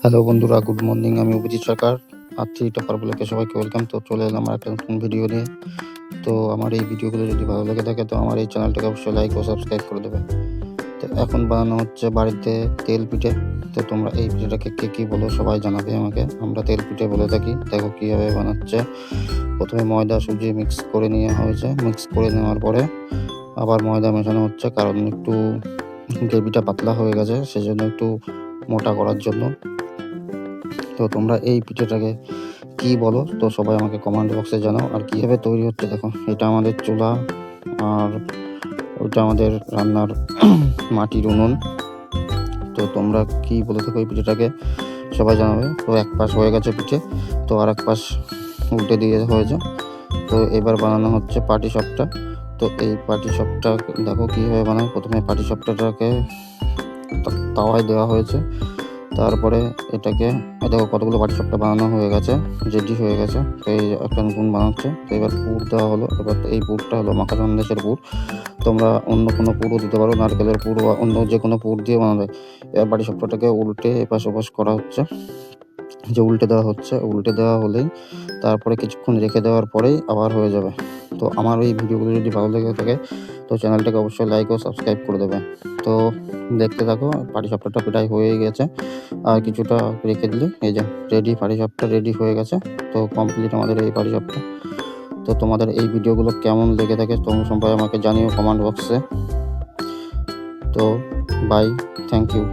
Hello বন্ধুরা, good morning. আমি অভিজিৎ সরকার আর three topper ব্লকে সবাইকে ওয়েলকাম। তো চলে এলাম আর একটা নতুন ভিডিও নিয়ে। তো আমার এই ভিডিওগুলো যদি ভালো লেগে থাকে তো আমার এই চ্যানেলটাকে অবশ্যই লাইক ও সাবস্ক্রাইব করে দেবে। তো এখন বানানো হচ্ছে বাড়িতে তেল পিঠে। তো তোমরা এই পিঠেটাকে কে কী বলো সবাই জানাবে আমাকে। আমরা তেল পিঠে বলে থাকি। দেখো কীভাবে বানাচ্ছে। প্রথমে ময়দা সুজি মিক্স করে নেওয়া হয়েছে। মিক্স করে নেওয়ার পরে আবার ময়দা মেশানো হচ্ছে, কারণ একটু গ্রেভিটা পাতলা হয়ে গেছে, সেজন্য একটু মোটা করার জন্য। তো তোমরা এই পিঠেটাকে কি বলো তো সবাই আমাকে কমেন্ট বক্সে জানাও। আর কীভাবে তৈরি হচ্ছে দেখো, এটা আমাদের চুলা আর ওইটা আমাদের রান্নার মাটির উনুন। তো তোমরা কি বলে থাকো এই পিঠেটাকে সবাই জানাবে। তো এক পাশ হয়ে গেছে পিঠে, তো আর এক পাশ উল্টে দিয়ে হয়েছে। তো এবার বানানো হচ্ছে পাটিসাপটা। তো এই পাটিসাপটা দেখো কীভাবে বানায়। প্রথমে পাটিসাপটাটাকে তাওয়ায় দেওয়া হয়েছে, তারপরে এটাকে দেখো কতগুলো পাটিসাপটা বানানো হয়ে গেছে, রেডি হয়ে গেছে। তো এই একটা নতুন বানাচ্ছে। তো এবার পুর দেওয়া হলো। এবার এই পুরটা হলো মাখা সন্দেশের পুর। তোমরা অন্য কোনো পুরও দিতে পারো, নারকেলের পুর বা অন্য যে কোনো পুর দিয়ে বানাবে। এবার পাটিসাপটাটাকে উল্টে এপাশ ওপাশ করা হচ্ছে, যে উল্টে দেওয়া হচ্ছে। উল্টে দেওয়া হলেই তারপরে কিছুক্ষণ রেখে দেওয়ার পরেই আবার হয়ে যাবে। তো আমার এই ভিডিওগুলো যদি ভালো লেগে থাকে তো চ্যানেলটাকে অবশ্যই লাইক ও সাবস্ক্রাইব করে দেবে। তো দেখতে থাকো, পাটিসাপটাটা প্রায় হয়ে গেছে, আর কিছুটা রেখে দিলে এই যে রেডি, পাটিসাপটা রেডি হয়ে গেছে। তো কমপ্লিট আমাদের এই পাটিসাপটা। তো তোমাদের এই ভিডিওগুলো কেমন লেগে থাকে তোমরা সবাই আমাকে জানিও কমেন্ট বক্সে। তো বাই, থ্যাংক ইউ।